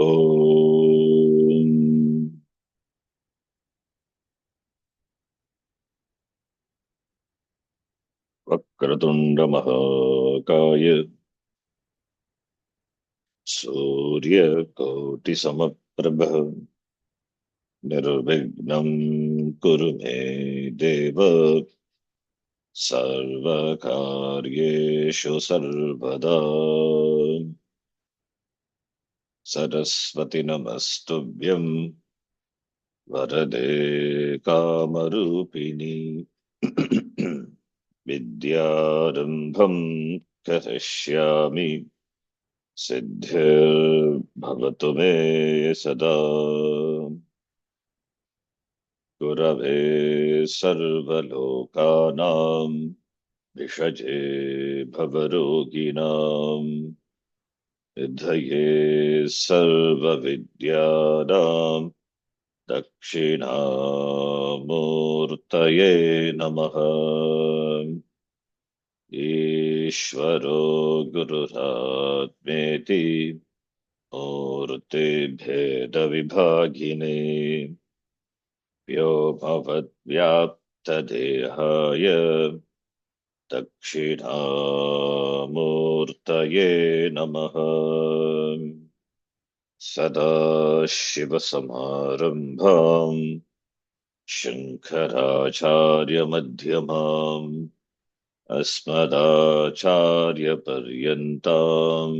ओम वक्रतुंड महाकाय सूर्यकोटि समप्रभ निर्विघ्नं कुरु मे देव सर्वकार्येषु सर्वदा। सरस्वती नमस्तुभ्यं वरदे कामरूपिणी विद्यारंभं करिष्यामि सिद्धिर्भवतु मे सदा। गुरवे सर्वलोकानां भिषजे भवरोगिणां निधये सर्वविद्यानां दक्षिणामूर्तये नमः। ईश्वरो गुरुरात्मेति मूर्तिभेदविभागिने व्योमवद्व्याप्तदेहाय दक्षिणामूर्तये नमः। सदाशिवसमारम्भां शङ्कराचार्यमध्यमाम् अस्मदाचार्यपर्यन्तां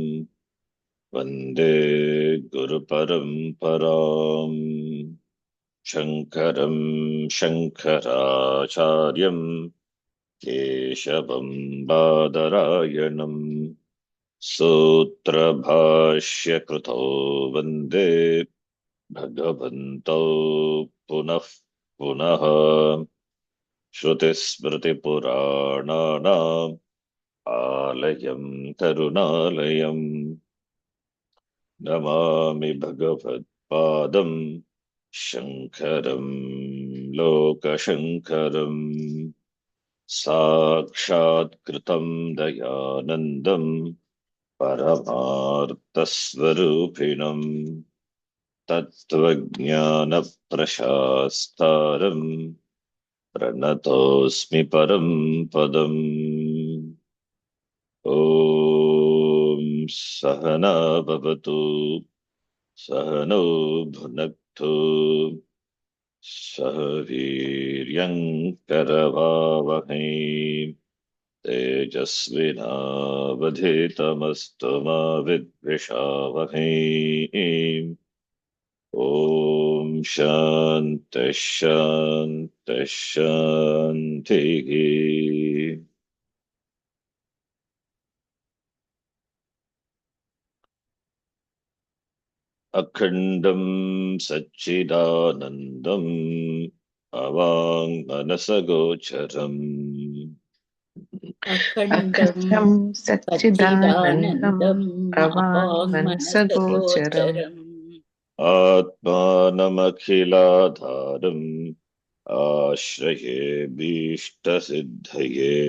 वन्दे गुरुपरम्पराम्। शङ्करं शङ्कराचार्यं केशवं बादरायणं सूत्रभाष्यकृतो वन्दे भगवन्तौ पुनः पुनः। श्रुतिस्मृतिपुराणानाम् आलयं करुणालयं नमामि भगवत्पादं शङ्करं लोकशङ्करं। साक्षात्कृतं दयानन्दं परमार्थस्वरूपिणं तत्त्वज्ञानप्रशास्तारं प्रणतोऽस्मि परं पदम्। ॐ सहना भवतु सहनौ भुनक्तु सह वीर्यङ्करवावहै तेजस्विनावधीतमस्तु मा विद्विषावहै। ॐ शान्तिः शान्तिः शान्तिः। अखण्डं सच्चिदानन्दम् अवाङ्मनसगोचरम् अखण्डं सच्चिदानन्दम् अवाङ्मनसगोचरम् आत्मानमखिलाधारम् आश्रये भीष्टसिद्धये।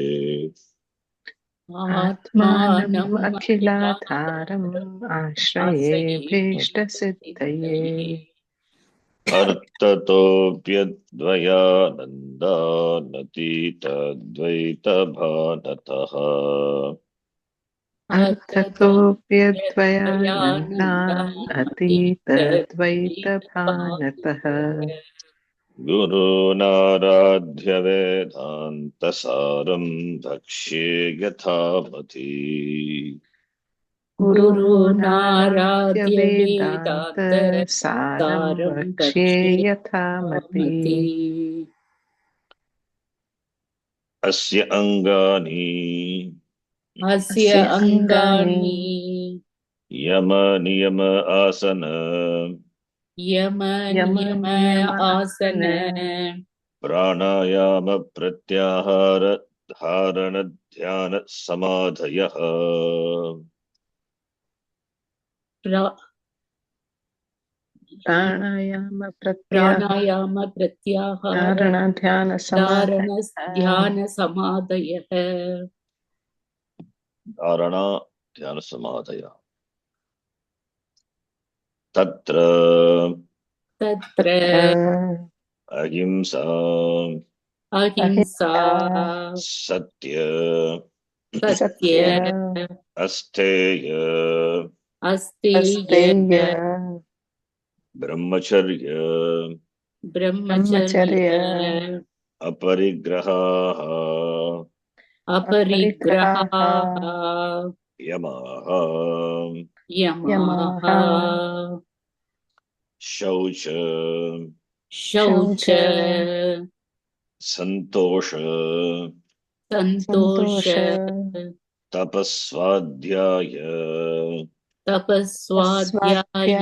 आत्मानम् अखिलाधारम् आश्रये भीष्टसिद्धये। अर्थतोऽप्यद्वयानन्दानतीतद्वैतभानतः अर्थतोऽप्यद्वयानन्दानतीतद्वैतभानतः गुरूनाराध्य वेदान्तसारं भक्ष्ये यथामति। गुरूनाराध्य वेदान्तसारं भक्ष्ये यथामति। अस्य अङ्गानि यम नियम आसन प्राणायाम प्रत्याहार धारण ध्यान समाधयः। प्राणायाम प्रत्याहार ध्यान समाधयः। धारणा ध्यान समाधयः। तत्र तत्र अहिंसा अहिंसा सत्य सत्य अस्तेय अस्तेय ब्रह्मचर्य ब्रह्मचर्य अपरिग्रहाः अपरिग्रहाः यमाः यमाः शौच शौच संतोष संतोष तपस्वाध्याय तपस्वाध्याय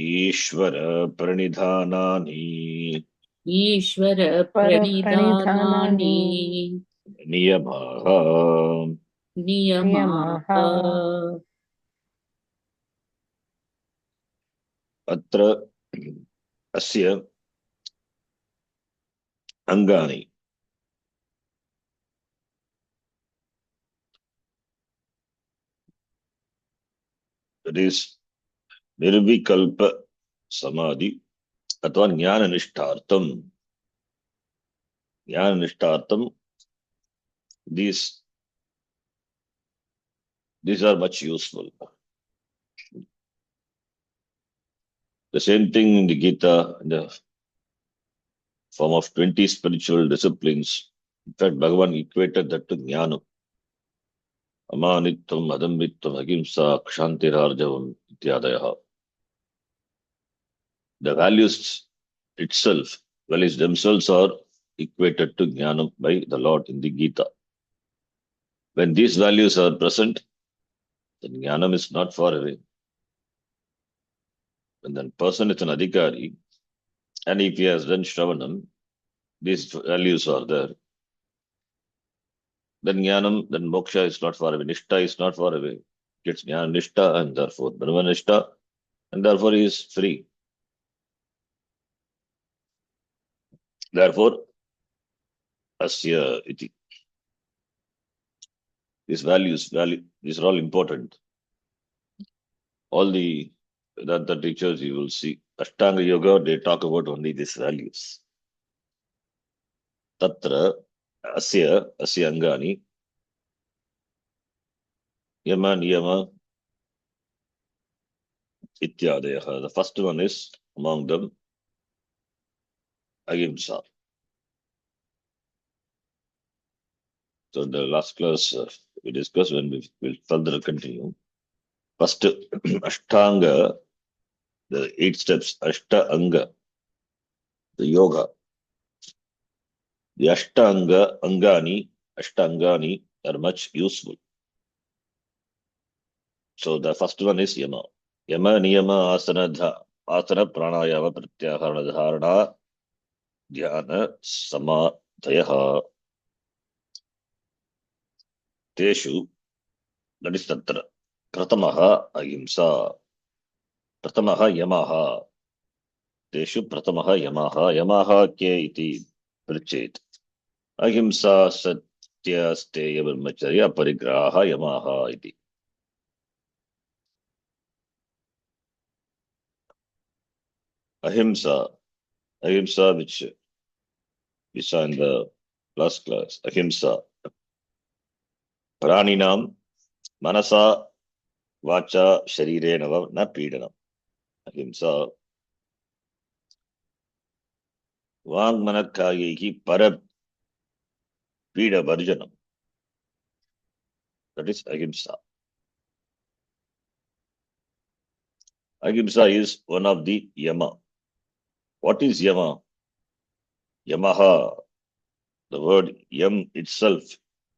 ईश्वर प्रणिधानानि ईश्वर प्रणिधानानि नियमाः नियमाः अत्र अस्य अंगानि that is निर्विकल्प समाधि अथवा ज्ञान निष्ठार्थम these are much useful. The same thing in the Gita, in the form of 20 spiritual disciplines. In fact, Bhagavan equated that to jnana. Amanitvam, adambitvam, ahimsa, kshantirarjavam, ityadayaha. The values values themselves are equated to jnana by the Lord in the Gita. When these values are present, then jnanam is not far away. When the person is an adhikari, and if he has done shravanam, these values are there. Then jnanam, then moksha is not far away. Nishtha is not far away. It's jnana nishtha and therefore brahma nishtha, and therefore he is free. Therefore, asya iti. These these are all important. All the Vedanta teachers you will see, Ashtanga Yoga, they talk about only these values. Tatra asya angani, yama niyama ityadayaha. The first one is among them ahimsa. So in the last class we discussed, when we will further continue. First, Ashtanga, the 8 steps, Ashtanga, the yoga. The Ashtangani are much useful. So the first one is yama. Yama, niyama, asana, pranayama, pratyahara, dharana, dhyana, samadhayaha. Teshu, that is tatra. Pratamaha ahimsa. Pratamaha yamaha. Teshu pratamaha yamaha. Yamaha ke iti prichet. Ahimsa satya steya brahmacharya parigraha yamaha iti. Ahimsa, which we saw in the last class. Ahimsa. Praninam manasa vacha sharirena na pīdanam. Ahimsa. Vāngmanakāyehi para pīda varjanam. That is ahimsa. Ahimsa is one of the yama. What is yama? Yamaha. The word yam itself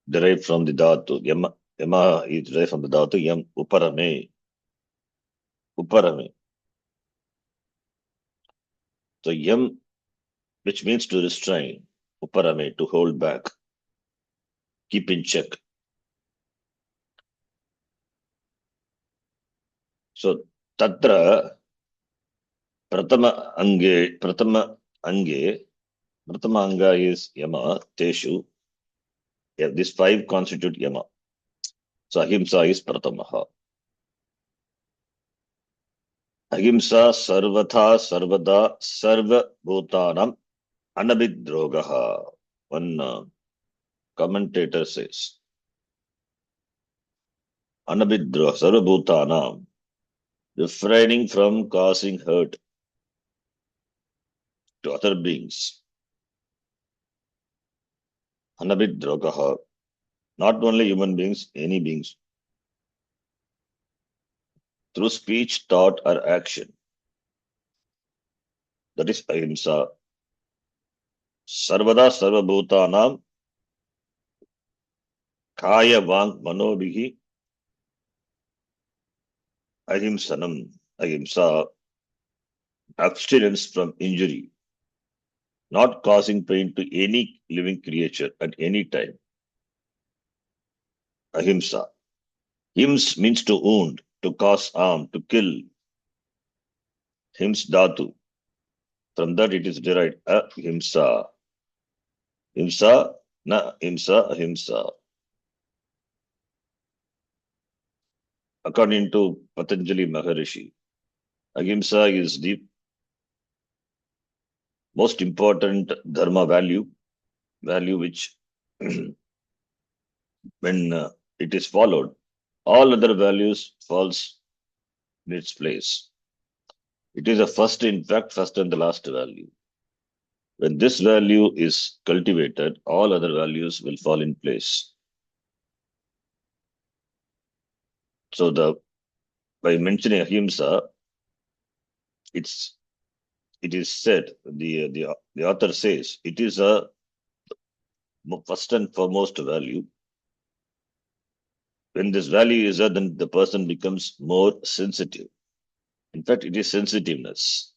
derived from the dhatu. Yama is derived from the dhatu yam uparame. Uparame. So yam, which means to restrain. Uparame, to hold back. Keep in check. So tatra pratama anga is yama, teshu. Yeah, these 5 constitute yama. So ahimsa is pratamaha. Ahimsa sarvatha sarvada sarva bhutanam anabhidrogaha. One commentator says, anabhidroga sarva bhutanam, refraining from causing hurt to other beings. Anabhidrogaha, not only human beings, any beings, through speech, thought, or action. That is ahimsa. Sarvada sarva bhutanam kaya vang manobhihi ahimsanam. Ahimsa, abstinence from injury, not causing pain to any living creature at any time. Ahimsa. Hims means to wound, to cause harm, to kill. Hims dhatu. From that it is derived ahimsa. Himsa, na himsa, ahimsa. According to Patanjali Maharishi, ahimsa is the most important dharma value which when it is followed, all other values falls in its place. It is a first, in fact, first and the last value. When this value is cultivated, all other values will fall in place. So by mentioning ahimsa, it is said, the author says, it is a first and foremost value. When this value is there, then the person becomes more sensitive. In fact, it is sensitiveness.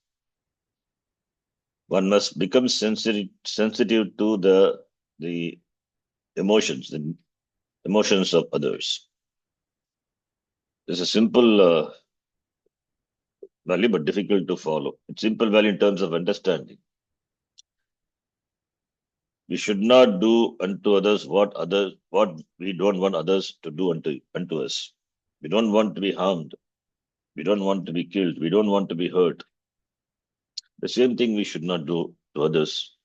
One must become sensitive to the emotions of others. It's a simple value, but difficult to follow. It's simple value in terms of understanding. We should not do unto others what we don't want others to do unto us. We don't want to be harmed. We don't want to be killed. We don't want to be hurt. The same thing we should not do to others.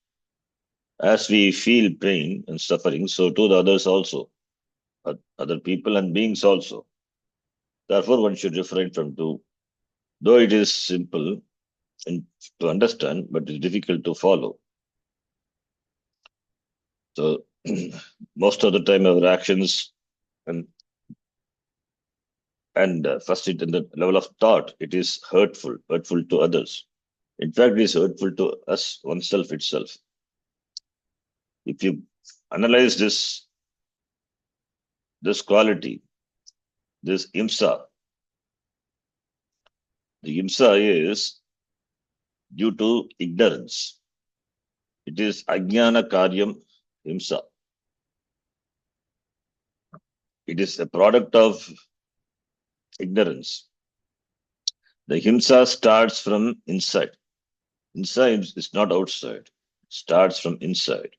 As we feel pain and suffering, so to the others also, other people and beings also. Therefore, one should refrain from do, though it is simple to understand, but it's difficult to follow. So, most of the time, our actions and first it in the level of thought, it is hurtful to others. In fact, it is hurtful to us, oneself itself. If you analyze this quality, this imsa, the imsa is due to ignorance. It is ajnana karyam imsa. It is a product of ignorance. The himsa starts from inside. Inside is not outside. It starts from inside.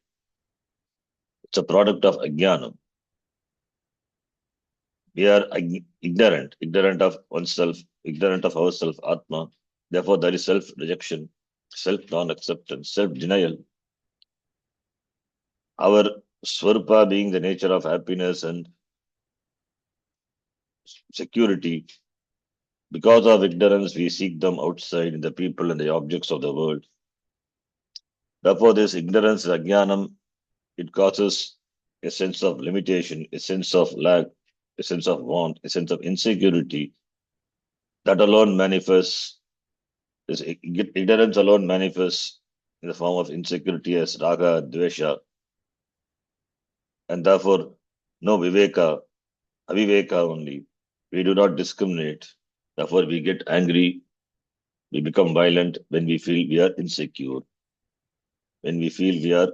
It's a product of ajnanam. We are ignorant of oneself, ignorant of ourself, Atma. Therefore, there is self-rejection, self-non-acceptance, self-denial. Our Swarupa being the nature of happiness and security, because of ignorance, we seek them outside in the people and the objects of the world. Therefore, this ignorance, ajnanam, it causes a sense of limitation, a sense of lack, a sense of want, a sense of insecurity. That alone manifests, this ignorance alone manifests in the form of insecurity as raga, dvesha, and therefore no viveka, aviveka only. We do not discriminate. Therefore, we get angry, we become violent when we feel we are insecure, when we feel we are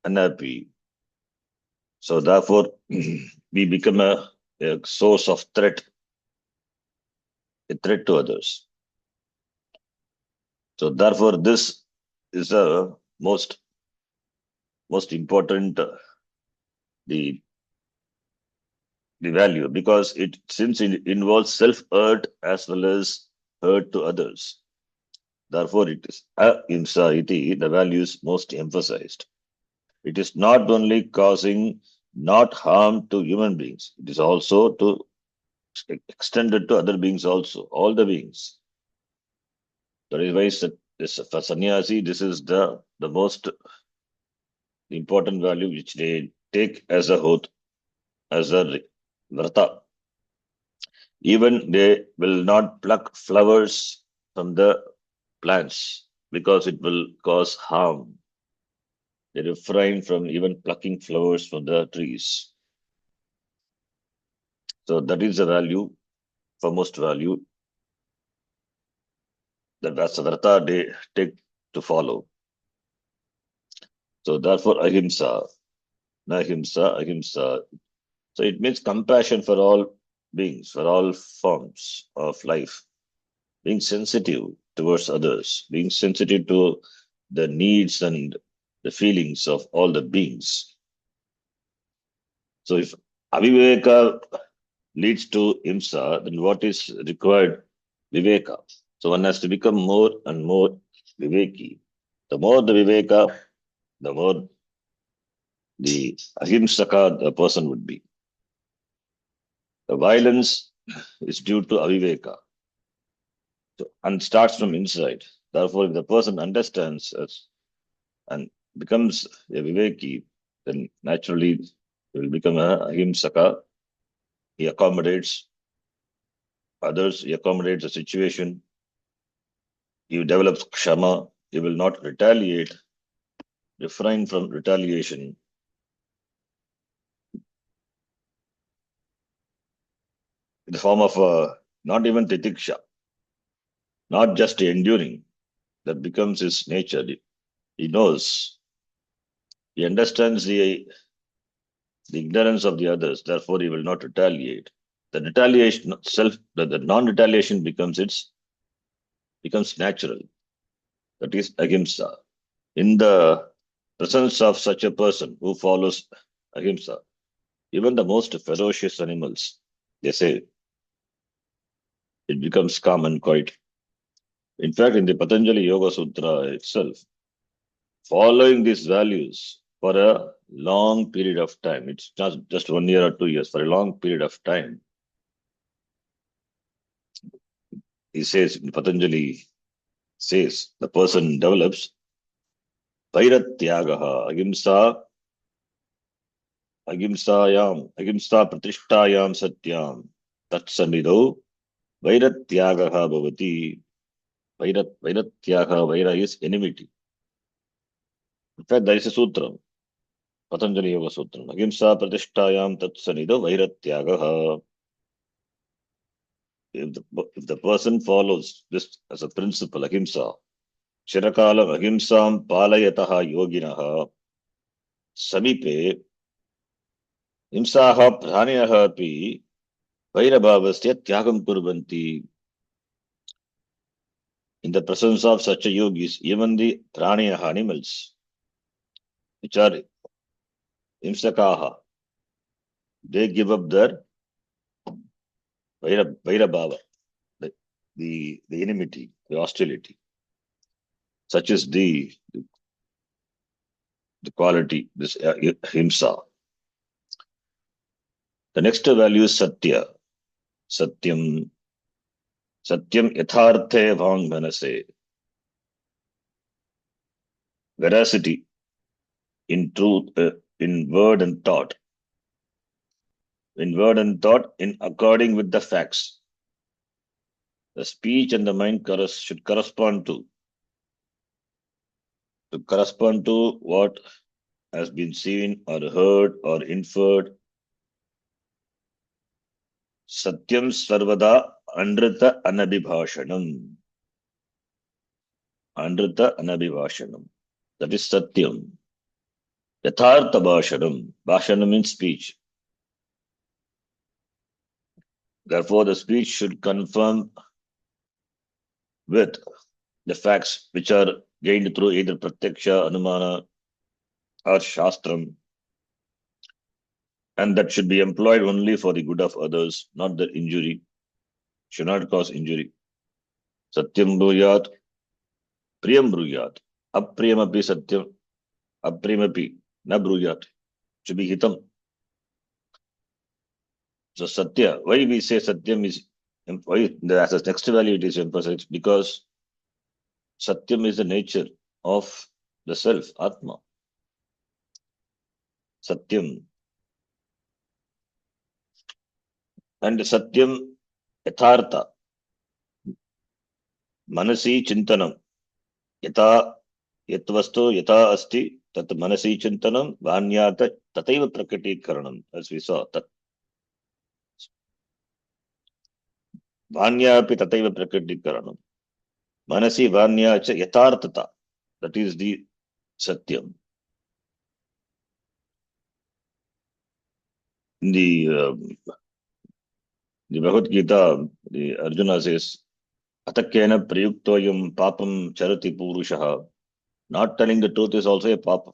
unhappy. So therefore, we become a source of threat, a threat to others. So therefore, this is a most important, the the value, because since it involves self-hurt as well as hurt to others. Therefore, it is ahimsa iti, the value is most emphasized. It is not only causing not harm to human beings, it is also to extended to other beings also, all the beings. That is why for sannyasi, this is the most important value which they take as a oath, as a vrata. Even they will not pluck flowers from the plants because it will cause harm. They refrain from even plucking flowers from the trees. So that is the value, foremost value, that Vasavarta they take to follow. So therefore ahimsa, ahimsa, ahimsa. So it means compassion for all beings, for all forms of life, being sensitive towards others, being sensitive to the needs and the feelings of all the beings. So if aviveka leads to himsa, then what is required? Viveka. So one has to become more and more viveki. The more the viveka, the more the ahimsaka the person would be. The violence is due to aviveka, so, and starts from inside. Therefore, if the person understands us and becomes a viveki, then naturally he will become a ahimsaka. He accommodates others, he accommodates the situation, he develops kshama, he will not retaliate, refrain from retaliation. In the form of not even titiksha, not just enduring, that becomes his nature. He knows, he understands the ignorance of the others, therefore he will not retaliate. The retaliation the non-retaliation becomes natural. That is ahimsa. In the presence of such a person who follows ahimsa, even the most ferocious animals, they say, it becomes calm and quiet. In fact, in the Patanjali Yoga Sutra itself, following these values for a long period of time, it's not just 1 year or 2 years, for a long period of time, he says, Patanjali says, the person develops Vairatyagaha, ahimsa pratishtayam satyam, tatsanidau, Vairatyagaha bhavati. Vairatyaga, Vaira is enmity. In fact, there is a sutra, Patanjali Yoga Sutra. Ahimsa pratishtayam tatsanido Vairatyagaha. If the person follows this as a principle, ahimsa, Shirakalam ahimsam palayataha yoginaha, Samipe, himsaha praniyaha api, Vairabhavasya tyagam kurvanti. In the presence of such a yogis, even the praniyaha animals, which are himsakaha, they give up their Vairabhava, the enmity, the hostility. Such is the quality, this himsa. The next value is satya. Satyam. Satyam yatharthe bhang manase. Veracity in truth, in word and thought. In word and thought, in according with the facts. The speech and the mind should correspond to what has been seen or heard or inferred. Satyam sarvada andrita anabhibhashanam. Andrita anabhibhashanam. That is satyam. Yathartha bhashanam. Bhashanam means speech. Therefore, the speech should confirm with the facts which are gained through either pratyaksha, anumana, or shastram. And that should be employed only for the good of others, not the injury. Should not cause injury. Satyam bruyat, priyam bruyat. Apriyamapi satyam, apriyamapi na bruyat. Should be hitam. So satya, why we say satyam is, why as a next value it is emphasized? Because satyam is the nature of the self, Atma. Satyam. And satyam yathartha. Manasi chintanam. Yata yatvastu yata asti tat manasi chintanam vanyata tataiva prakatikaranam. As we saw, tat vanyapi tataiva prakatikaranam. Manasi vanya cha yathartata. That is the satyam. In the Bhagavad Gita, the Arjuna says, Atakena prayuktoyam papam charati purushaha. Not telling the truth is also a papa.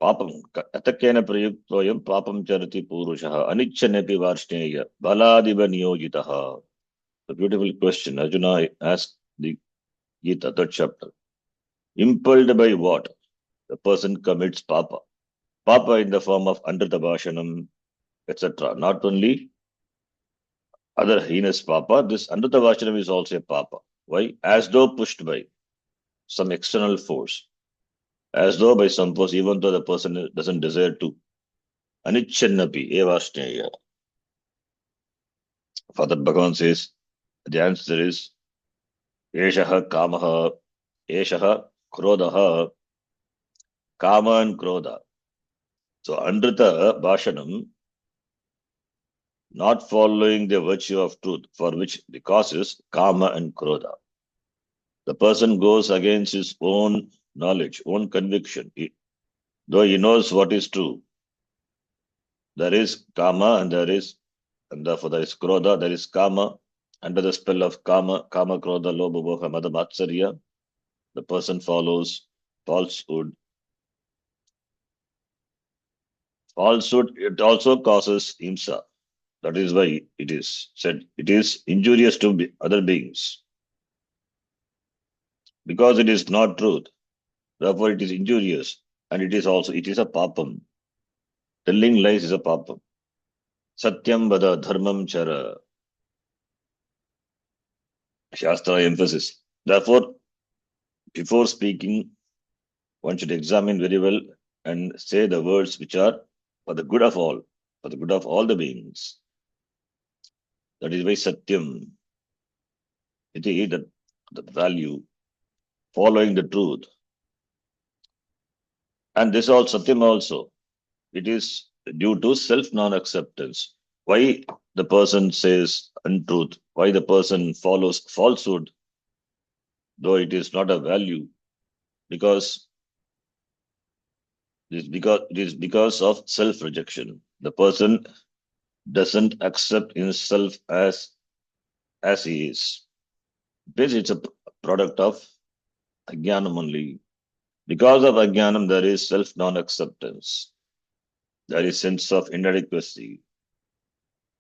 Papam. Atakena prayuktoyam papam charati purushaha. Anichchanepi varshneya. Baladiva niyojitaha. A beautiful question. Arjuna asked the Gita, third chapter. Impelled by what? The person commits papa. Papa in the form of Andrita Bhashanam, etc. Not only other heinous papa, this Andrita Bhashanam is also a papa. Why? As though pushed by some external force. As though by some force, even though the person doesn't desire to. Anichannapi, evashneya. Father Bhagavan says, the answer is, Eshaha kamaha, Eshaha krodaha, kama and krodha. So, Andrita Bhashanam, not following the virtue of truth, for which the cause is kama and krodha. The person goes against his own knowledge, own conviction. Though he knows what is true, there is kama and therefore there is krodha, there is kama. Under the spell of kama, krodha, lobha, moha, mada, matsarya, the person follows falsehood. Falsehood, it also causes himsa. That is why it is said it is injurious to other beings. Because it is not truth, therefore it is injurious. And it is a papam. Telling lies is a papam. Satyam vada dharmam chara. Shastra emphasis. Therefore, before speaking, one should examine very well and say the words which are for the good of all the beings. That is why Satyam, it is the value, following the truth. And this all Satyam also, it is due to self non-acceptance. Why the person says untruth, why the person follows falsehood, though it is not a value, because it is because of self-rejection. The person doesn't accept himself as he is. Basically, it's a product of Ajnanam only. Because of Ajnanam, there is self non-acceptance. There is sense of inadequacy.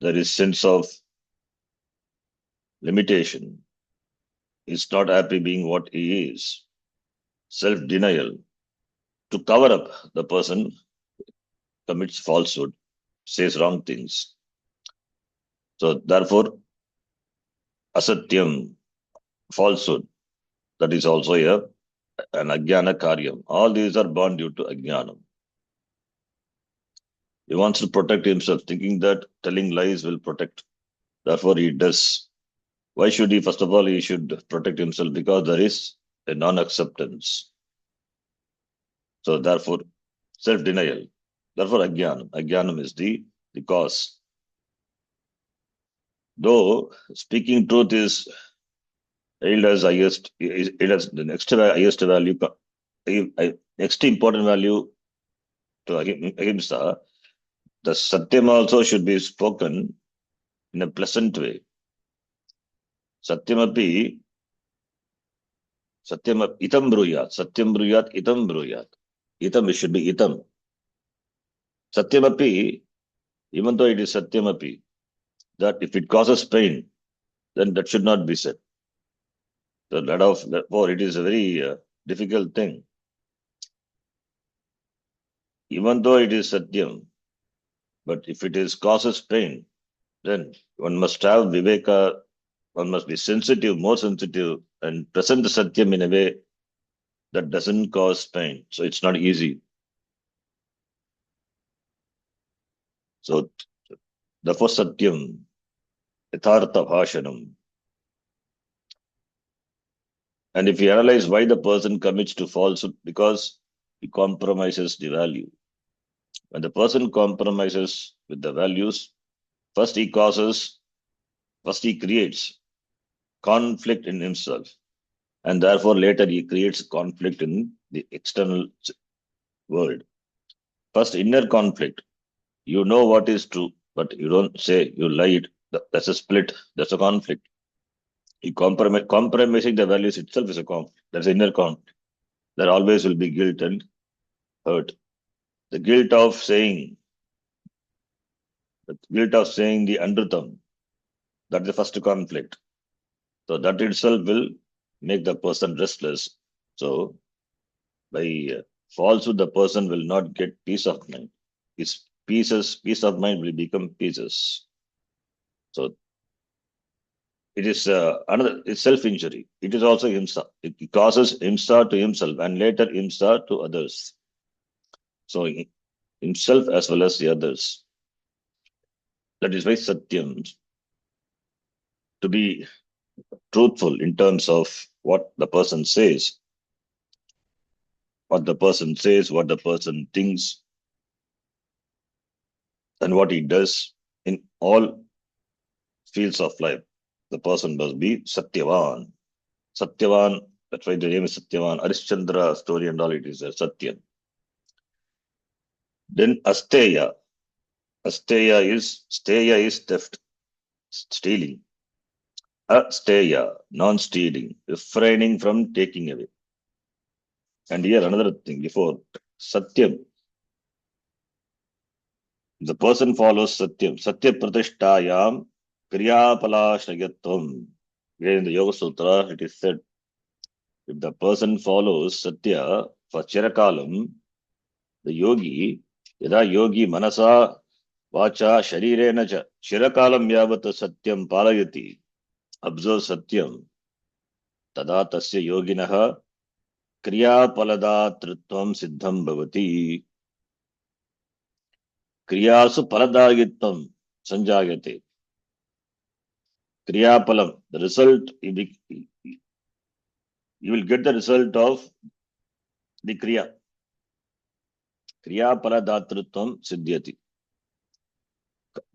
There is sense of limitation. He's not happy being what he is. Self-denial. To cover up, the person commits falsehood, says wrong things. So therefore, asatyam, falsehood, that is also an ajnana karyam. All these are born due to ajnanam. He wants to protect himself, thinking that telling lies will protect. Therefore, he does. Why should he? First of all, he should protect himself because there is a non-acceptance. So therefore, self-denial. Therefore, ajnanam. Ajnanam is the cause. Though speaking truth is held as highest, it has the next highest value, next important value to ahimsa, the satyam also should be spoken in a pleasant way. Satyamapi, itam bruyat, itam bruyat. Itam, it should be itam. Satyamapi, even though it is satyamapi, that if it causes pain, then that should not be said. So therefore, it is a very difficult thing. Even though it is satyam, but if it is causes pain, then one must have viveka, one must be sensitive, more sensitive, and present the satyam in a way that doesn't cause pain. So it's not easy. So therefore satyam, yathartha bhashanam. And if you analyze why the person commits to falsehood, because he compromises the value. When the person compromises with the values, first he creates conflict in himself. And therefore later he creates conflict in the external world. First inner conflict. You know what is true, but you don't say, you lied. That's a split. That's a conflict. Compromising the values itself is a conflict. That's inner conflict. There always will be guilt and hurt. The guilt of saying the Andrutam, that's the first conflict. So that itself will make the person restless. So by falsehood, the person will not get peace of mind. His peace of mind will become pieces. So it is it's self-injury. It is also himsa. It causes himsa to himself and later himsa to others. So himself as well as the others. That is why Satyam, to be truthful in terms of what the person says, what the person thinks, and what he does in all fields of life. The person must be Satyavan. Satyavan, that's why the name is Satyavan. Arishchandra story and all, it is a Satyam. Then Asteya. Steya is theft, stealing. Asteya, non-stealing, refraining from taking away. And here another thing, before Satyam, the person follows Satyam. Satya Pratishtayam Kriyapalashnayatvam. Here in the Yoga Sutra, it is said, if the person follows Satya for Chirakalam, the yogi, yada yogi manasa vacha sharirena cha Chirakalam yavat Satyam palayati, observe Satyam, tada tasya yoginaha kriyapaladhatritvam siddham bhavati. Kriyasu paladagitvam sanjayate. Kriyapalam, the result, you will get the result of the Kriya. Kriya paladhatritvam siddhyati.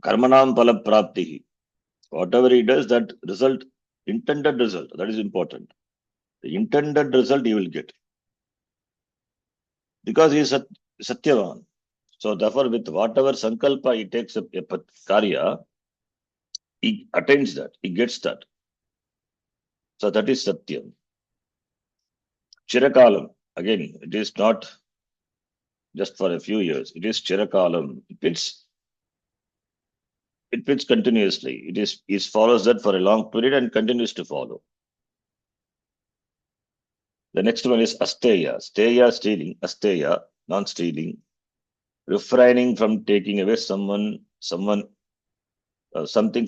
Karmanam pala praptihi. Whatever he does, that result, intended result, that is important. The intended result he will get. Because he is Satyavan. So therefore, with whatever sankalpa he takes a karya, he attains that, he gets that. So that is Satyam. Chirakalam, again, it is not just for a few years. It is Chirakalam. It fits continuously. It follows that for a long period and continues to follow. The next one is Asteya. Steya, stealing. Asteya, non-stealing. Refraining from taking away something from someone. Something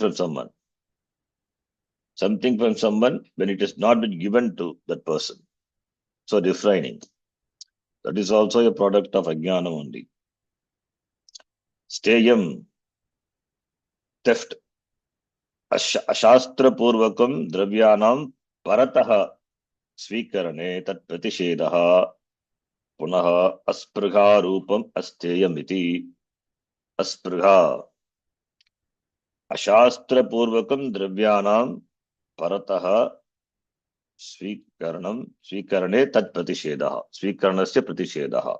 from someone when it has not been given to that person. So refraining. That is also a product of Ajnana only. Steyam, theft. Ashastra purvakam dravyanam parataha svikarane tat pratishedaha punaha aspruha rupam asteyam iti. Aspruha. Ashastra purvakam dravyanam parataha svikarane tat pratishedaha. Svikaranasya pratishedaha.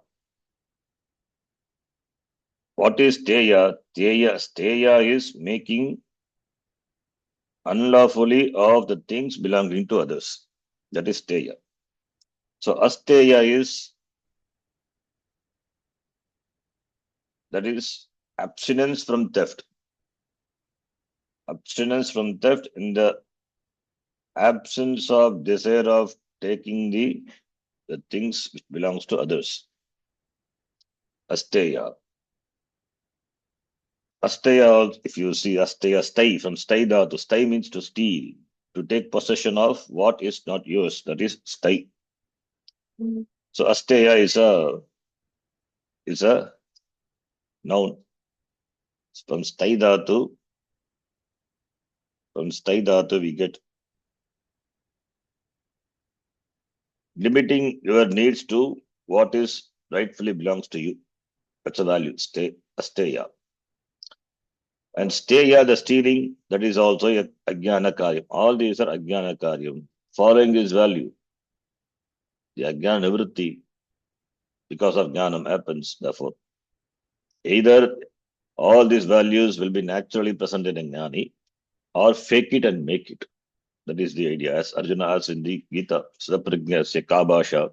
What is Steya? Steya is making unlawfully of the things belonging to others. That is Steya. So Asteya is abstinence from theft. Abstinence from theft in the absence of desire of taking the things which belongs to others. Asteya. Asteya, if you see asteya, stay, from staida to stay means to steal, to take possession of what is not yours. That is stay. So asteya is a noun. From staida to we get limiting your needs to what is rightfully belongs to you. That's a value. Asteya. And steya, the stealing, that is also a ajnana karyam. All these are ajnana karyam. Following this value, the ajnana nivritti, because of jnanam happens, therefore. Either all these values will be naturally present in a jnani, or fake it and make it. That is the idea. As Arjuna asks in the Gita, Sadaprajnasya kabasha,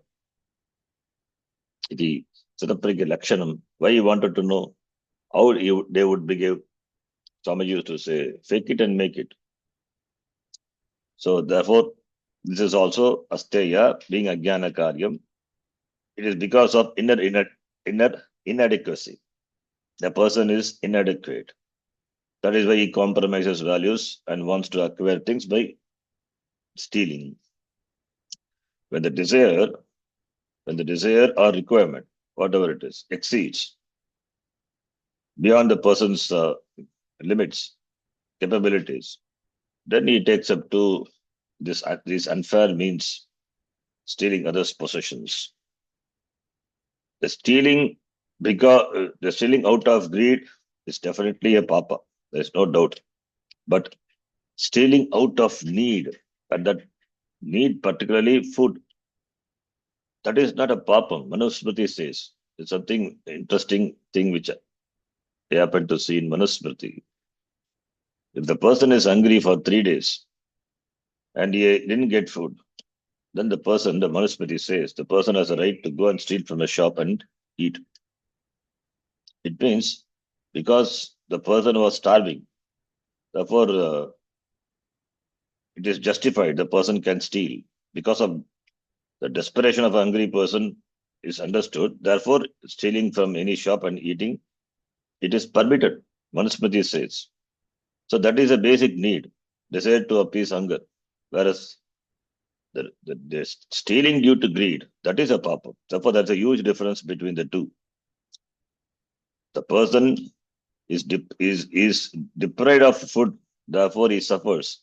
iti Sadaprajna lakshanam. Why he wanted to know how they would behave. Swami used to say, fake it and make it. So therefore, this is also asteya, being ajnana karyam. It is because of inner inadequacy. The person is inadequate. That is why he compromises values and wants to acquire things by stealing. When the desire or requirement, whatever it is, exceeds beyond the person's limits, capabilities, then he takes up to these unfair means, stealing others' possessions. The stealing out of greed is definitely a papa. There is no doubt. But stealing out of need, and that need particularly food, that is not a papam. Manusmriti says it's something interesting thing which I happened to see in Manusmriti. If the person is hungry for 3 days and he didn't get food, then the Manusmriti says, the person has a right to go and steal from a shop and eat. It means because the person was starving, therefore it is justified. The person can steal because of the desperation of a hungry person is understood. Therefore, stealing from any shop and eating, it is permitted. Manusmriti says. So that is a basic need, desire to appease hunger. Whereas the stealing due to greed, that is a papa. Therefore, that's a huge difference between the two. The person is deprived of food, therefore he suffers.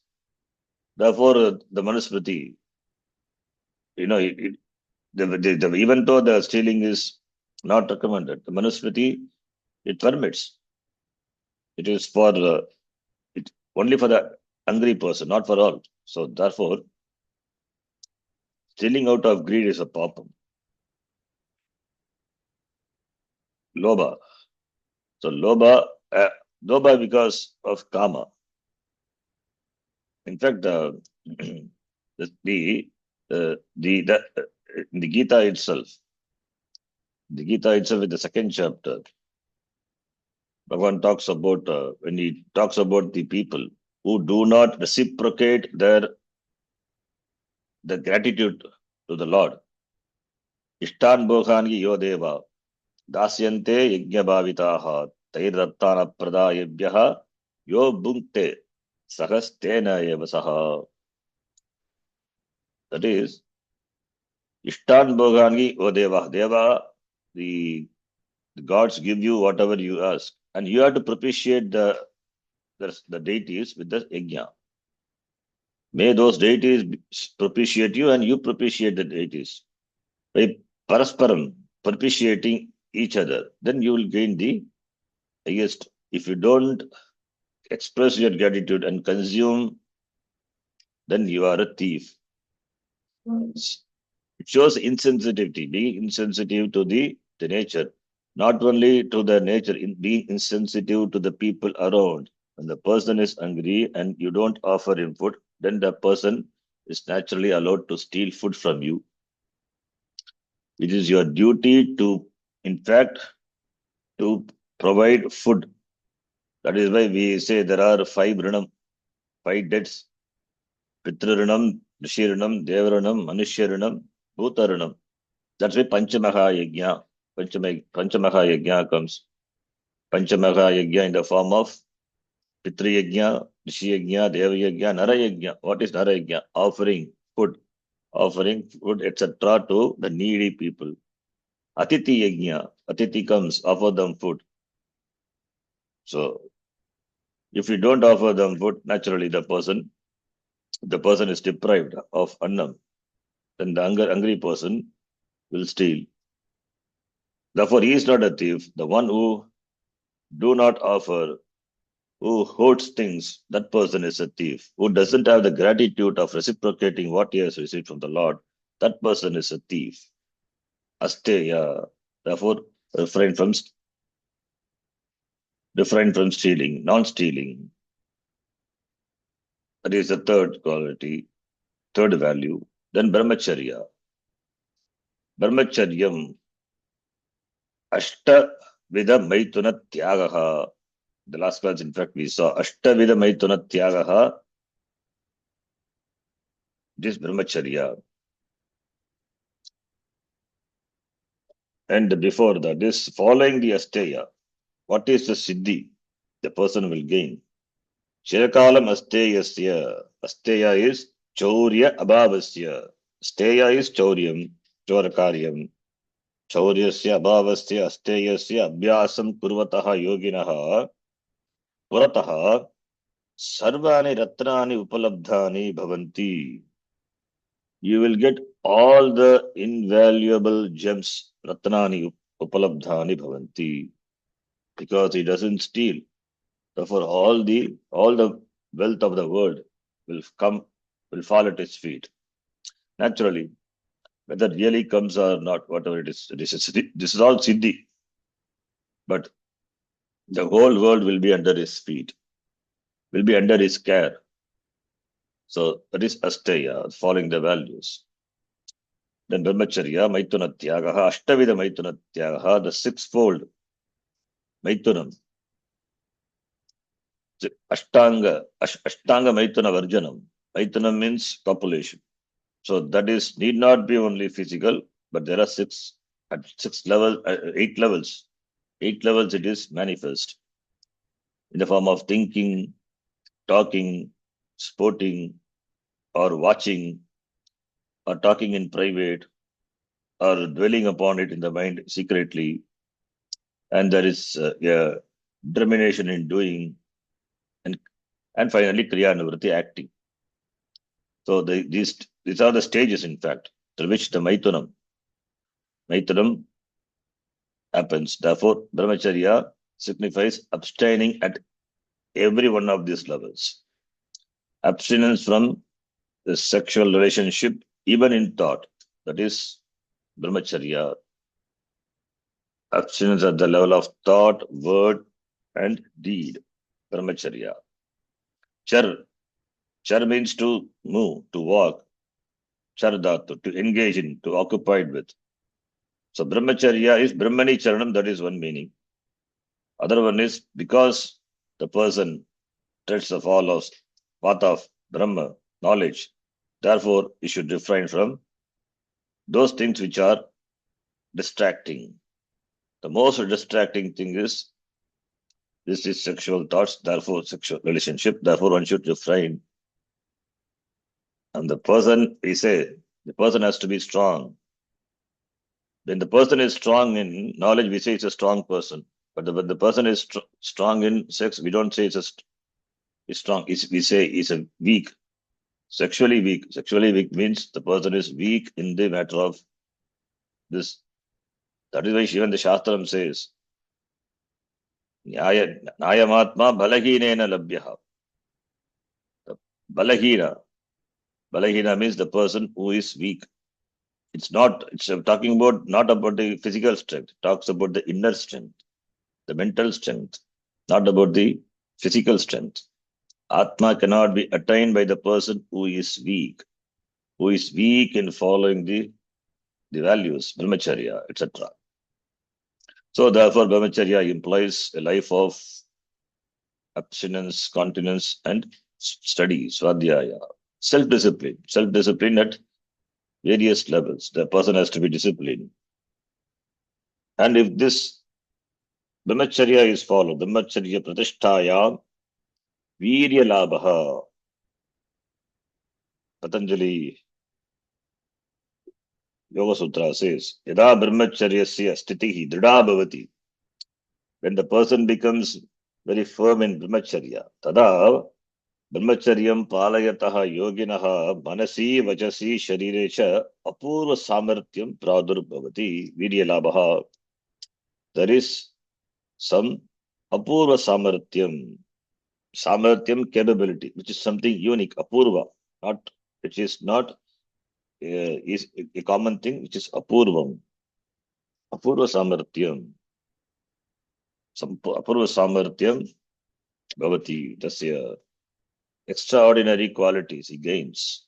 Therefore, the Manusmriti, even though the stealing is not recommended, the Manusmriti, it permits. It is for only for the hungry person, not for all. So therefore, stealing out of greed is a papam. Loba. So loba because of kama. In fact, in the Gita itself, in the second chapter, Bhagavan talks about when he talks about the people who do not reciprocate the gratitude to the Lord. Ishtan bhogangi yo deva dasyante yajna bhavitaha tairattana pradayebhyaha yo bhunkte sahastena evasaha. That is, Ishtan bhogangi o deva. Deva, the gods give you whatever you ask, and you have to propitiate the deities with the yajna. May those deities propitiate you and you propitiate the deities. By parasparam, propitiating each other, then you will gain the highest. If you don't express your gratitude and consume, then you are a thief. It shows insensitivity, being insensitive to the nature, not only to the nature, in being insensitive to the people around. When the person is hungry and you don't offer him food, then the person is naturally allowed to steal food from you. It is your duty to, in fact, to provide food. That is why we say there are 5 rinam, 5 debts. Pitrurinam, Rishirinam, Devaranam, Manushyarinam, Bhutarinam. That's why Panchamaha Yajna. Panchamaha Yajna comes. Panchamaha Yajna in the form of Pitri Yajna, Rishi Yajna, Deva Yajna, Nara Yajna. What is Nara Yajna? Offering food, etc. to the needy people. Atiti Yajna. Atiti comes, offer them food. So, if you don't offer them food, naturally the person is deprived of annam. Then the hungry person will steal. Therefore, he is not a thief. The one who do not offer, who hoards things, that person is a thief. Who doesn't have the gratitude of reciprocating what he has received from the Lord, that person is a thief. Asteya. Therefore, refrain from stealing, non-stealing. That is the third quality, third value. Then brahmacharya. Brahmacharyam. Ashtavida maituna tyagaha. The last class, in fact, we saw Ashtavida maituna tyagaha. This brahmacharya. And before that, this following the asteya. What is the siddhi the person will gain? Chirakalam asteyasya. Asteya is chaurya abhavasya. Asteya is chauryam, chaurakaryam. Chauryasya abhavasya asteyasya abhyasam kurvataha yoginaha purataha sarvani ratnani upalabdhani bhavanti. You will get all the invaluable gems, ratnani upalabdhani bhavanti, because he doesn't steal. Therefore, all the wealth of the world will fall at his feet. Naturally, whether it really comes or not, whatever it is, this is all siddhi. But the whole world will be under his feet, will be under his care. So that is asteya, following the values. Then brahmacharya, maituna tyagaha, ashtavida maituna tyagaha, the sixfold maitunam. Ashtanga maituna varjanam. Maitunam means copulation. So that is need not be only physical, but there are 8 levels. 8 levels it is manifest in the form of thinking, talking, sporting, or watching, or talking in private, or dwelling upon it in the mind secretly. And there is determination in doing, and finally kriya nivritti, acting. So these are the stages, in fact, through which the maitunam happens. Therefore, brahmacharya signifies abstaining at every one of these levels. Abstinence from the sexual relationship, even in thought. That is brahmacharya. Abstinence at the level of thought, word, and deed. Brahmacharya. Char means to move, to walk. Char dhatu, to engage in, to occupied with. So brahmacharya is brahmani charanam, that is one meaning. Other one is because the person treads the path of Brahma, knowledge. Therefore, you should refrain from those things which are distracting. The most distracting thing is this is sexual thoughts, therefore sexual relationship. Therefore, one should refrain. And the person, we say, the person has to be strong. When the person is strong in knowledge, we say it's a strong person. But when the person is strong in sex, we don't say it's strong. We say he's a weak, sexually weak. Sexually weak means the person is weak in the matter of this. That is why even the Shastram says, Nayamatma balahinena labhyaha. Balahina means the person who is weak. It's talking about not about the physical strength. It talks about the inner strength, the mental strength, not about the physical strength. Atma cannot be attained by the person who is weak in following the values, brahmacharya, etc. So therefore, brahmacharya implies a life of abstinence, continence, and study, swadhyaya, self-discipline. Self-discipline at various levels. The person has to be disciplined. And if this brahmacharya is followed, brahmacharya pratishtaya virya labha, Patanjali Yoga Sutra says, Yada brahmacharyasya stitihi dhrida bhavati. When the person becomes very firm in brahmacharya, tada brahmacharyam palayataha yoginaha manasi vachasi sharire cha apurva samarthyam pradurbhavati virya labha. There is some apurva samarthyam capability, which is something unique, apurva, not which is not is a common thing, which is apurvam. Apurva samarthyam. Apurva samarthyam bhavati. Tasya extraordinary qualities he gains.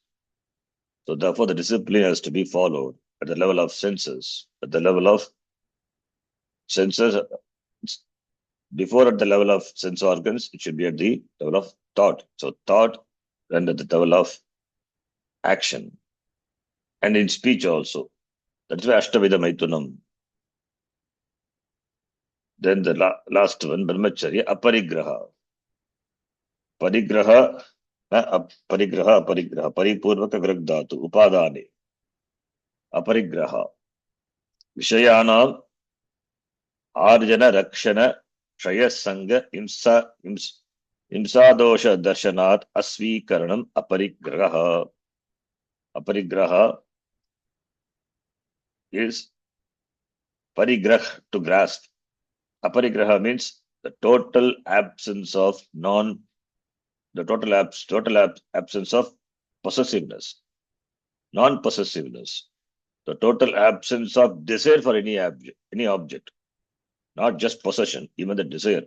So therefore the discipline has to be followed at the level of senses. At the level of senses, before at the level of sense organs, it should be at the level of thought. So thought and at the level of action. And in speech also. That's why Ashtavida Maitunam. Then the last one, brahmacharya, aparigraha. Parigraha, aparigraha, paripurvaka grag dhatu, upadane. Aparigraha. Vishayanam arjana rakshana shaya sanga imsadosha darshanat asvikaranam aparigraha. Aparigraha is parigrah, to grasp. Aparigraha means the total absence of absence of possessiveness, non-possessiveness, the total absence of desire for any object, not just possession, even the desire,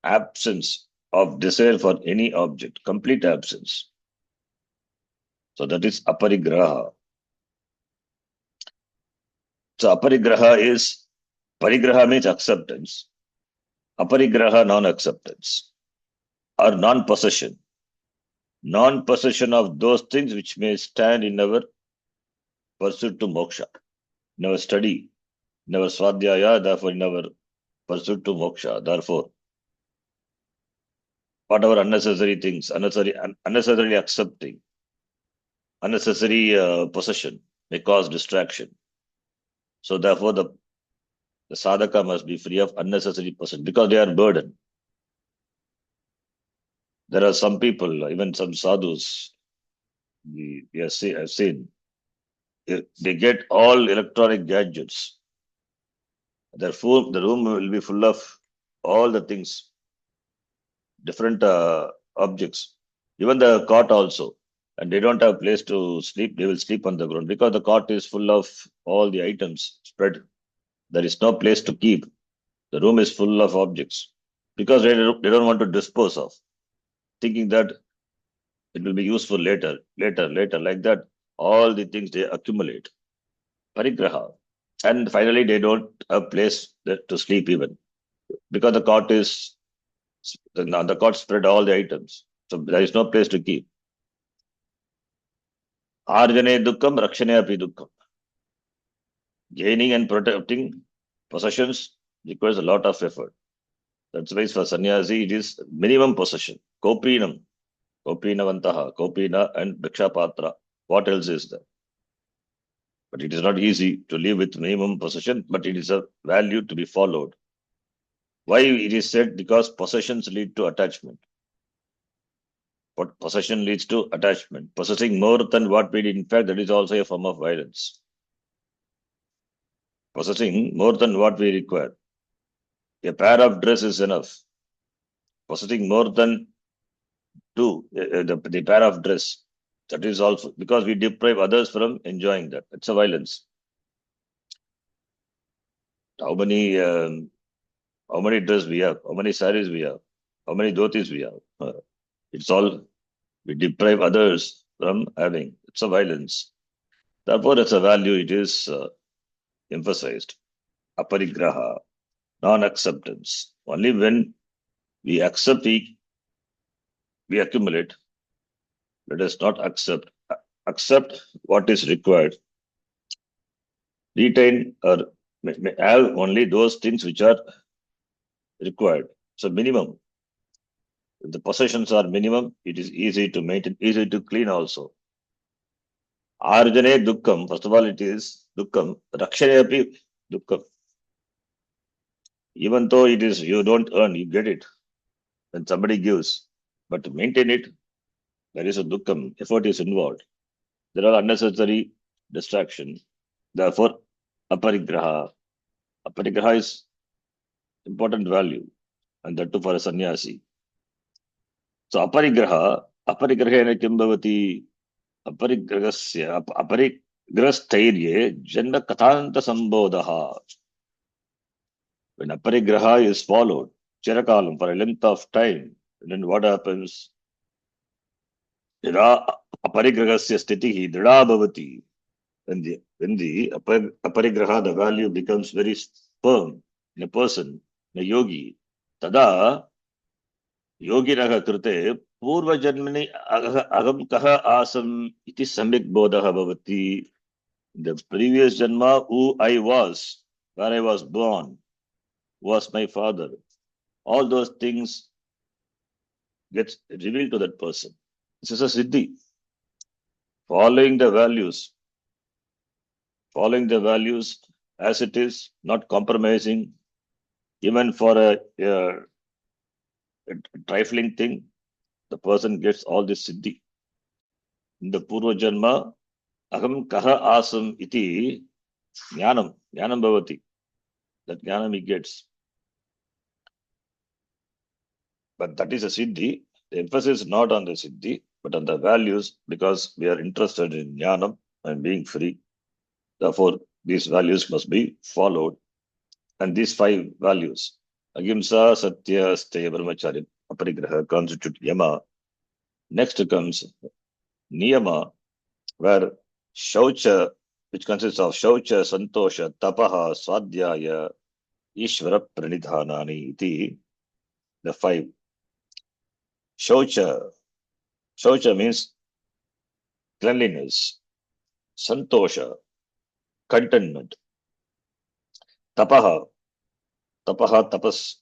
absence of desire for any object, complete absence. So that is aparigraha. So aparigraha is, parigraha means acceptance, aparigraha non-acceptance or non-possession. Non-possession of those things which may stand in our pursuit to moksha, in our study, in our swadhyaya, therefore in our pursuit to moksha. Therefore, whatever unnecessary things, unnecessarily accepting, unnecessary possession may cause distraction. So therefore, the sadhaka must be free of unnecessary possession because they are burden. There are some people, even some sadhus, I've seen, they get all electronic gadgets. The room will be full of all the things, different objects, even the cot also. And they don't have place to sleep. They will sleep on the ground because the cot is full of all the items spread. There is no place to keep. The room is full of objects because they don't want to dispose of, thinking that it will be useful later, like that. All the things they accumulate. Parigraha. And finally, they don't have place to sleep even because the cot spread all the items. So there is no place to keep. Arjane dukkam, rakshane api dukkam. Gaining and protecting possessions requires a lot of effort. That's why for sannyasi, it is minimum possession. Kopinam, kopinavantaha, kopina and bhikshapatra. What else is there? But it is not easy to live with minimum possession, but it is a value to be followed. Why it is said? Because possessions lead to attachment. What possession leads to attachment. Possessing more than what we need, in fact, that is also a form of violence. Possessing more than what we require. A pair of dress is enough. Possessing more than the pair of dress, that is also because we deprive others from enjoying that. It's a violence. How many dresses we have? How many saris we have? How many dhotis we have? It's all we deprive others from having. It's a violence. Therefore, it's a value. It is emphasized. Aparigraha. non-acceptance. Only when we accept, we accumulate. Let us not accept what is required. Retain or may have only those things which are required. So minimum. If the possessions are minimum, it is easy to maintain, easy to clean also. Arjane dukkam. First of all, it is dukkam. Rakshane api dukkam. Even though it is you don't earn, you get it when somebody gives. But to maintain it, there is a dukkam. Effort is involved. There are unnecessary distraction. Therefore, aparigraha. Aparigraha is important value, and that too for a sannyasi. So aparigrahena kim bhavati? Aparigrahasya aparigrahasthairye janna kathanta sambodhaha. When aparigraha is followed, chirakalam, for a length of time, then what happens? Yada aparigrahasya sthitihi dृढा bhavati. When the aparigraha, the value becomes very firm in a person, in a yogi, tada योगिनः कृते पूर्वजन्मनि अहं कः आसम् इति सम्यक् बोधः भवति. The previous janma, who I was, where I was born, was my father. All those things get revealed to that person. This is a siddhi. Following the values as it is, not compromising, even for a trifling thing, the person gets all this siddhi. In the Purva Janma, aham kaha asam iti jnanam bhavati. That jnanam he gets. But that is a siddhi. The emphasis is not on the siddhi, but on the values, because we are interested in jnanam and being free. Therefore, these values must be followed. And these 5 values, ahimsa, satya, steya, brahmacharya, aparigraha, constitute yama. Next comes niyama, where shaucha, which consists of shaucha, santosha, tapaha, swadhyaya, ishvara pranidhanani iti, the 5. Shaucha means cleanliness, santosha, contentment, tapaha, tapas,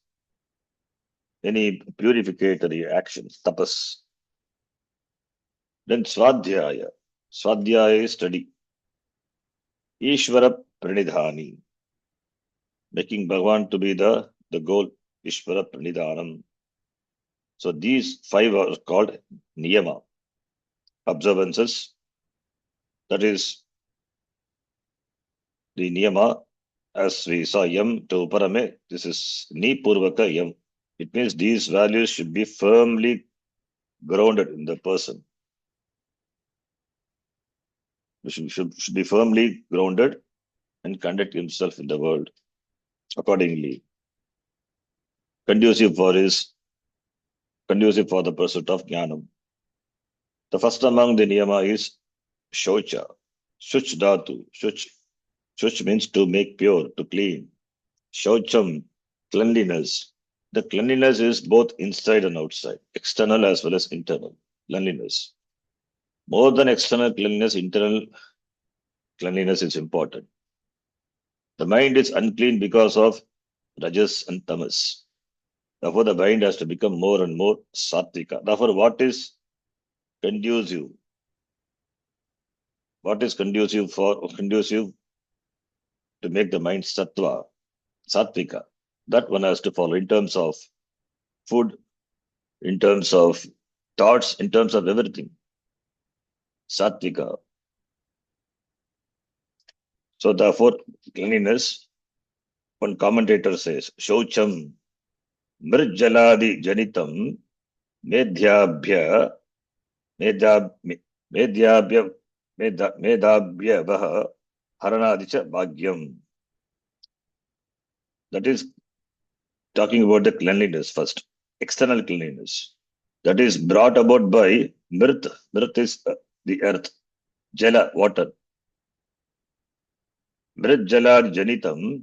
any purificatory actions, tapas. Then swadhyaya is study. Ishvara pranidhani, making Bhagavan to be the goal, Ishvara pranidhanam. So these 5 are called niyama, observances. That is the niyama, as we saw yam to parame. This is ni purvaka yam. It means these values should be firmly grounded in the person. Should be firmly grounded and conduct himself in the world accordingly. Conducive for the pursuit of jnanam. The first among the niyama is shaucha, shuch dhatu. Shuch means to make pure, to clean. Shaucham, cleanliness. The cleanliness is both inside and outside, external as well as internal cleanliness. More than external cleanliness, internal cleanliness is important. The mind is unclean because of rajas and tamas. Therefore, the mind has to become more and more sattvika. Therefore, what is conducive? What is conducive to make the mind sattvika? That one has to follow in terms of food, in terms of thoughts, in terms of everything. Sattvika. So therefore, cleanliness, one commentator says, Shaucham mrijjaladi janitam medhyabhya vaha haranadicha bhagyam. That is talking about the cleanliness first, external cleanliness. That is brought about by mrit. Mrit is the earth, jala, water. Mrit jalad janitam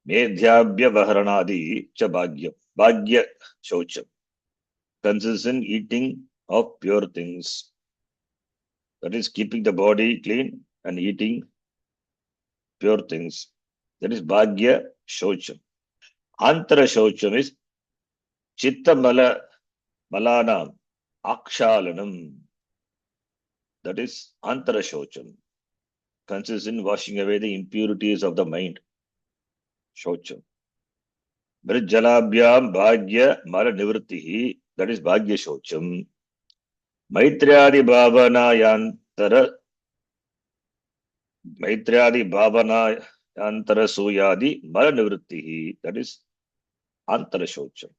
Medhyabhyavaharanadi cha bhagya. Bhagya shaucham consists in eating of pure things. That is keeping the body clean and eating pure things. That is bhagya shaucham. Antara shaucham is chitta malanam akshalanam. That is antara shaucham. Consists in washing away the impurities of the mind. Shaucham. Brijjalabhyam bhagya mala nivrittihi. That is bhagya shaucham. Maitriyadi bhavanayantara suyadi mala nivrittihi. That is antara shaucham.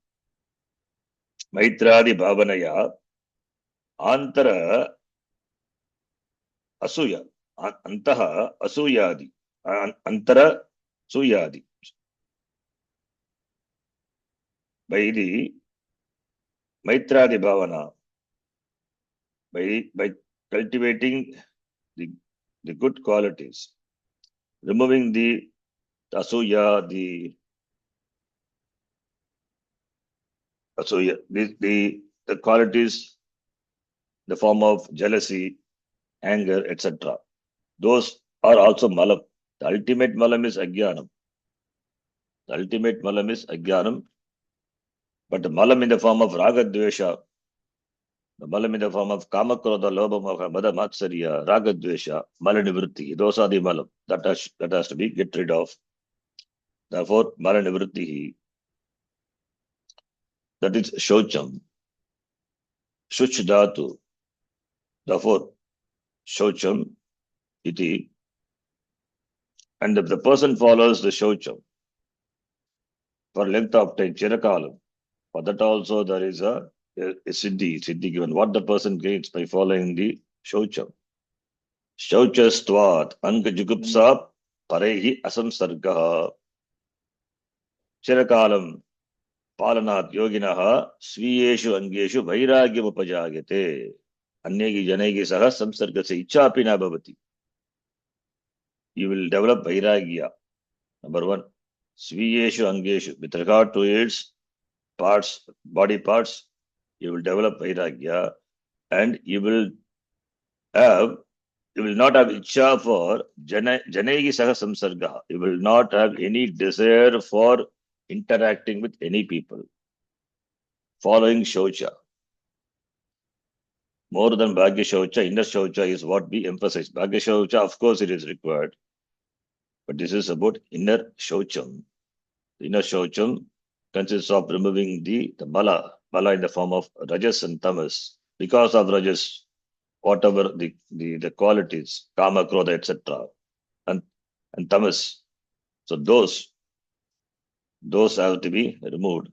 Maitriyadi bhavanaya antara asuya. Antaha asuyadi. Antara suyadi. By the Maitradi Bhavana, by cultivating the good qualities, removing the asuya, the qualities, the form of jealousy, anger, etc. Those are also malam. The ultimate malam is ajnanam. The ultimate malam is ajnanam. But the malam in the form of raga dvesha, the malam in the form of kama krodha lobha moha mada matsarya, raga dvesha, malanivritti. Those are the malam that has to be get rid of. Therefore, malanivritti, that is shaucham, shuch dhatu. Therefore, shaucham iti, and if the person follows the shaucham for length of time, chirakalam, for that also there is a siddhi given. What the person gains by following the shaucham. Shauchastvat angajugupsa parehi asamsargaha chirakalam palanat yoginaha sviyeshu angeshu vairagyam upajagate अन्येगी जनेगी सह संसर्ग से इच्छा अपि न भवति. You will develop vairagya. Number one, sviyeshu angeshu, with regard to its parts, body parts, you will develop vairagya, and you will not have ichcha for janegi saha samsarga. You will not have any desire for interacting with any people. Following shaucha. More than bhagya shaucha, inner shaucha is what we emphasize. Bhagya shaucha, of course, it is required. But this is about inner shaucham. Inner shaucham consists of removing the mala in the form of rajas and tamas. Because of rajas, whatever the qualities, kama, krodha, etc., and tamas. So those have to be removed.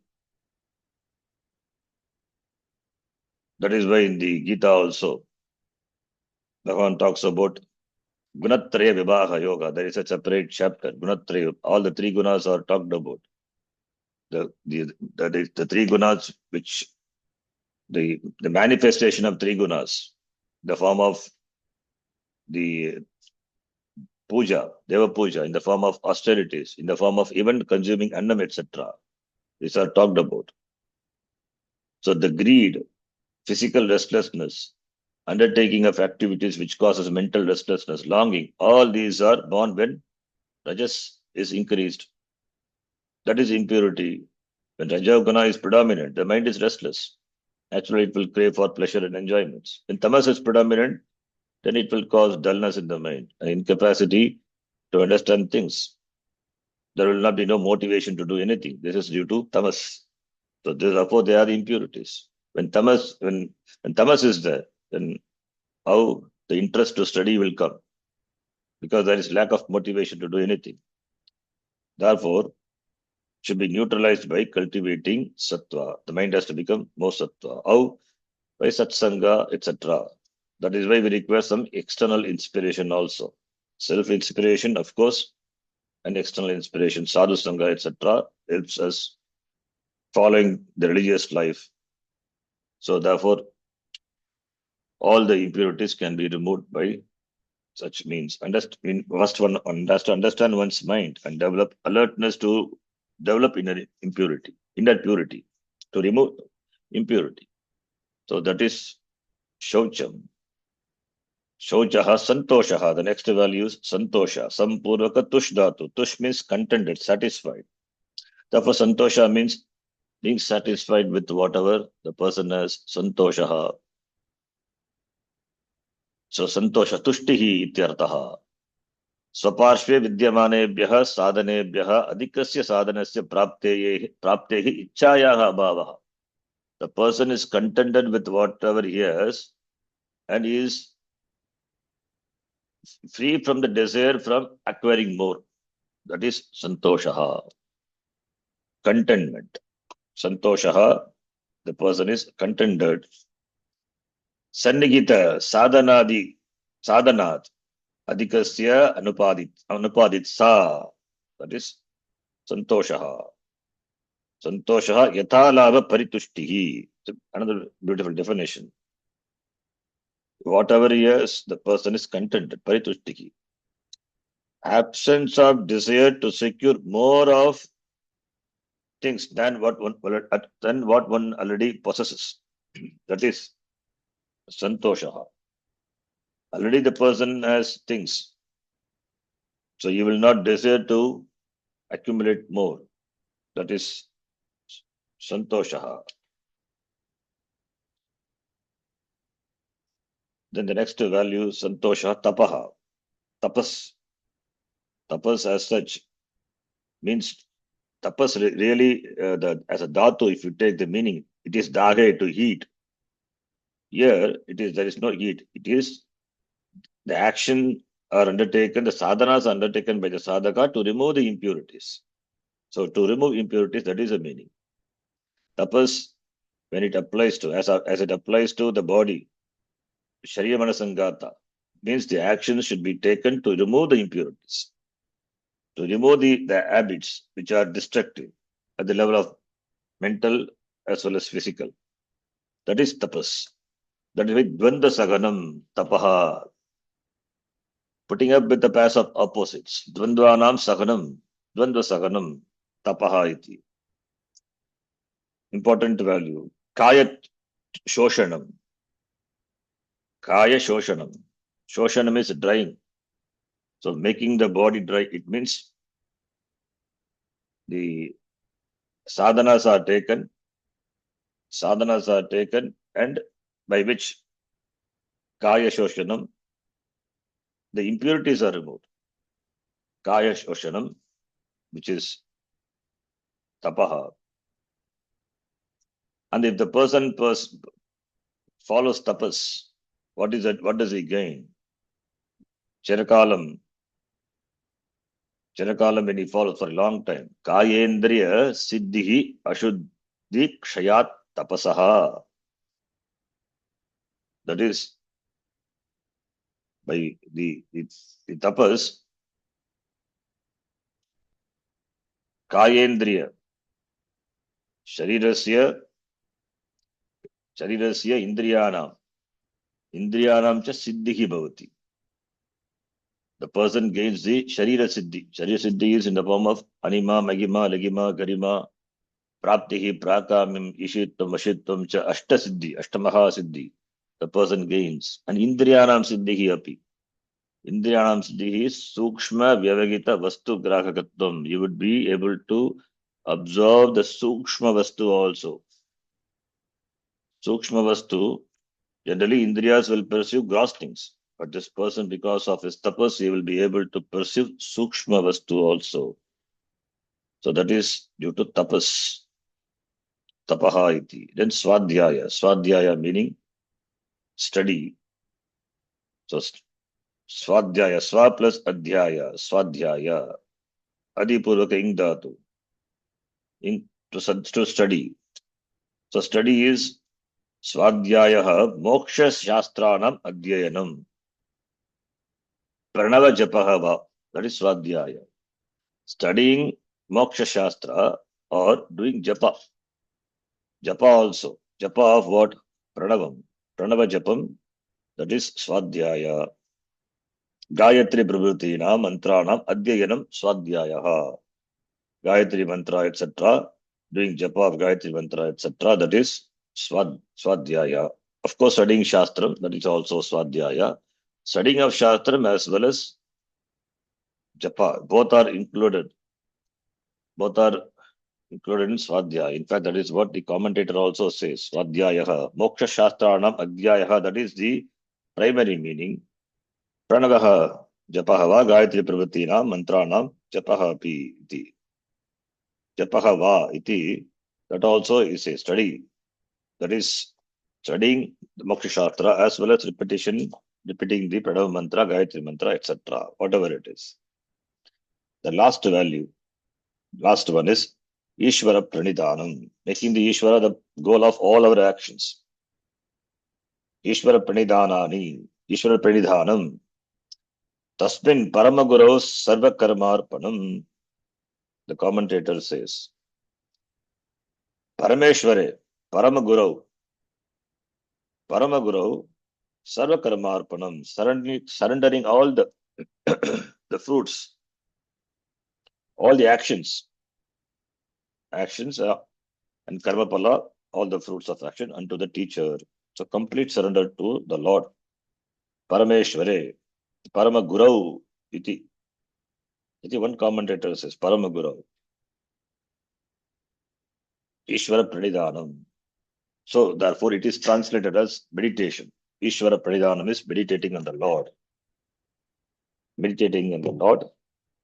That is why in the Gita also, Bhagavan talks about Gunatraya Vibhaga Yoga. There is a separate chapter. Gunatraya, all the three gunas are talked about. The three gunas, which the manifestation of three gunas, the form of the puja, deva puja, in the form of austerities, in the form of even consuming annam, etc. These are talked about. So the greed, physical restlessness, undertaking of activities which causes mental restlessness, longing, all these are born when rajas is increased. That is impurity. When rajoguna is predominant, the mind is restless. Naturally, it will crave for pleasure and enjoyments. When tamas is predominant, then it will cause dullness in the mind, and incapacity to understand things. There will not be no motivation to do anything. This is due to tamas. So therefore, they are the impurities. When tamas is there, then how the interest to study will come? Because there is lack of motivation to do anything. Therefore, should be neutralized by cultivating sattva. The mind has to become more sattva. How? By satsanga, etc. That is why we require some external inspiration also. Self-inspiration, of course, and external inspiration, sadhu sangha, etc. helps us following the religious life. So therefore, all the impurities can be removed by Such means first one has to understand one's mind and develop alertness to develop inner purity, to remove impurity. So that is shaucham. Shauchaha santoshaha. The next value is santosha. Sampurvaka tush dhatu. Tush means contented, satisfied. Therefore, santosha means being satisfied with whatever the person has. Santoshaha. So santosha tushtihi ityartaha. स्वपार्श्वे विद्यमानेभ्यः साधनेभ्यः अधिकस्य साधनस्य प्राप्तेः इच्छायाः अभावः. The person is contented with whatever he has and he is free from the desire from acquiring more. That is santoshaha. Contentment. Santoshaha, the person is contented. Sannigita sadhanat adhikasya anupadit sa. That is santoshaha. Santoshaha yathalabha paritushtihi. Another beautiful definition. Whatever he has, the person is contented. Paritushtihi. Absence of desire to secure more of things than what one already possesses. That is santoshaha. Already the person has things, so you will not desire to accumulate more. That is santoshaha. Then the next value, santosha, tapaha. Tapas. Tapas as such means tapas really, as a dhatu, if you take the meaning, it is dage, to heat. Here, there is no heat. It is the action are undertaken, the sadhanas are undertaken by the sadhaka to remove the impurities. So to remove impurities, that is the meaning. Tapas, when it applies to, as it applies to the body, Sharira Manasangata, means the action should be taken to remove the impurities, to remove the habits which are destructive at the level of mental as well as physical. That is tapas. That is with dvanda saganam, tapaha. Putting up with the pass of opposites. Dvandvanam saganam, dvandva saganam, tapaha iti. Important value. Kaya shoshanam. Kaya shoshanam. Shoshanam is drying. So making the body dry, it means the sadhanas are taken, and by which kaya shoshanam, the impurities are removed. Kaya shoshanam, which is tapaha. And if the person follows tapas, what is that? What does he gain? Chirakalam, when he follows for a long time. Kayendriya siddhihi ashuddhi kshayat tapasaha. That is, by the tapas, Kayendriya, Sharirasya Indriyanam cha siddhihi bhavati. The person gains the Sharira Siddhi. Sharira Siddhi is in the form of Anima, Magima, Lagima, Garima, Praptihi, Prakamim, Ishitvam, Ashitvam cha Ashta Siddhi, Ashtamaha Siddhi. The person gains. And Indriyanam Siddhihi api. Indriyanam Siddhihi is Sukshma Vyavagita Vastu Grahakatvam. You would be able to observe the Sukshma Vastu also. Sukshma Vastu, generally Indriyas will perceive gross things. But this person, because of his tapas, he will be able to perceive sukshma vastu also. So that is due to tapas. Tapaha iti. Then swadhyaya. Swadhyaya meaning study. So swadhyaya. Swa plus adhyaya. Swadhyaya. Adipurvaka ing dhatu. To study. So study is swadhyayaha moksha shastranam adhyayanam. Pranava japaha, that is Swadhyaya. Studying Moksha Shastra or doing japa. Japa also. Japa of what? Pranavam. Pranava japam, that is Swadhyaya. Gayatri प्रभृतीनां मंत्राणाम अध्ययनम स्वाध्यायः. Gayatri mantra, etc. Doing japa of Gayatri mantra, etc. That is Swadhyaya. Of course, studying Shastram, that is also Swadhyaya. Studying of Shastram as well as japa, both are included. Both are included in Swadhyaya. In fact, that is what the commentator also says. Swadhyaya. Moksha Shastranam Adhyayaha. That is the primary meaning. Pranavaha Japaha va Gayatri Pravritinam Mantranam Japaha api iti. Japaha va iti. That also is a study. That is studying the Moksha Shastra as well as repeating the Pranava mantra, Gayatri mantra, etc. Whatever it is. The last value, last one is Ishvara Pranidhanam, making the Ishvara the goal of all our actions. Ishvara Pranidhanani, Ishvara Pranidhanam, Tasmin Paramaguru Sarva Karmarpanam. The commentator says, Parameshware, Paramaguru, Sarva Karmarpanam, surrendering all the the fruits, all the actions and karma pala, all the fruits of action unto the teacher. So complete surrender to the Lord. Parameshware, Paramaguru iti. One commentator says Paramaguru. Ishvara Pranidhanam. So therefore it is translated as meditation. Ishvara Pranidhanam is meditating on the Lord. Meditating on the Lord.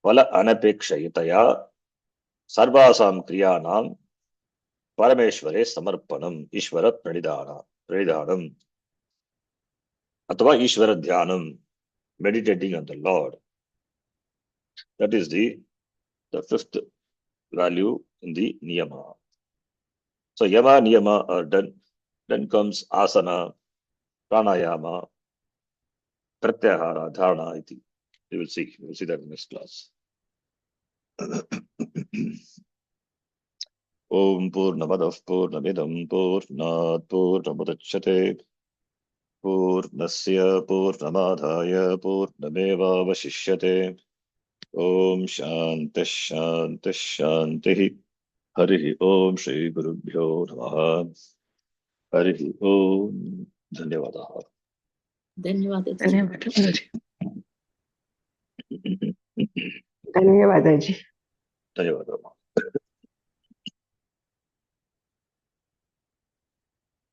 Vala anapekshayataya sarvasam kriyanam Parameshware samarpanam Ishvara Pranidhanam. Athava Ishvara Dhyanam, meditating on the Lord. That is the fifth value in the niyama. So yama, niyama are done. Then comes asana, pranayama, pratyahara, dharana, iti. We will see that in next class. Om Purnamadav Purnamidam Purnat Purnamudachyate Purnasya Purnamadhaya Purnameva Vashishyate. Om Shanti Shanti Shanti. Hari Om Shri Gurubhyo Namaha. Hari Om. Dhanyavadah. धन्यवाद धन्यवाद जी. धन्यवाद.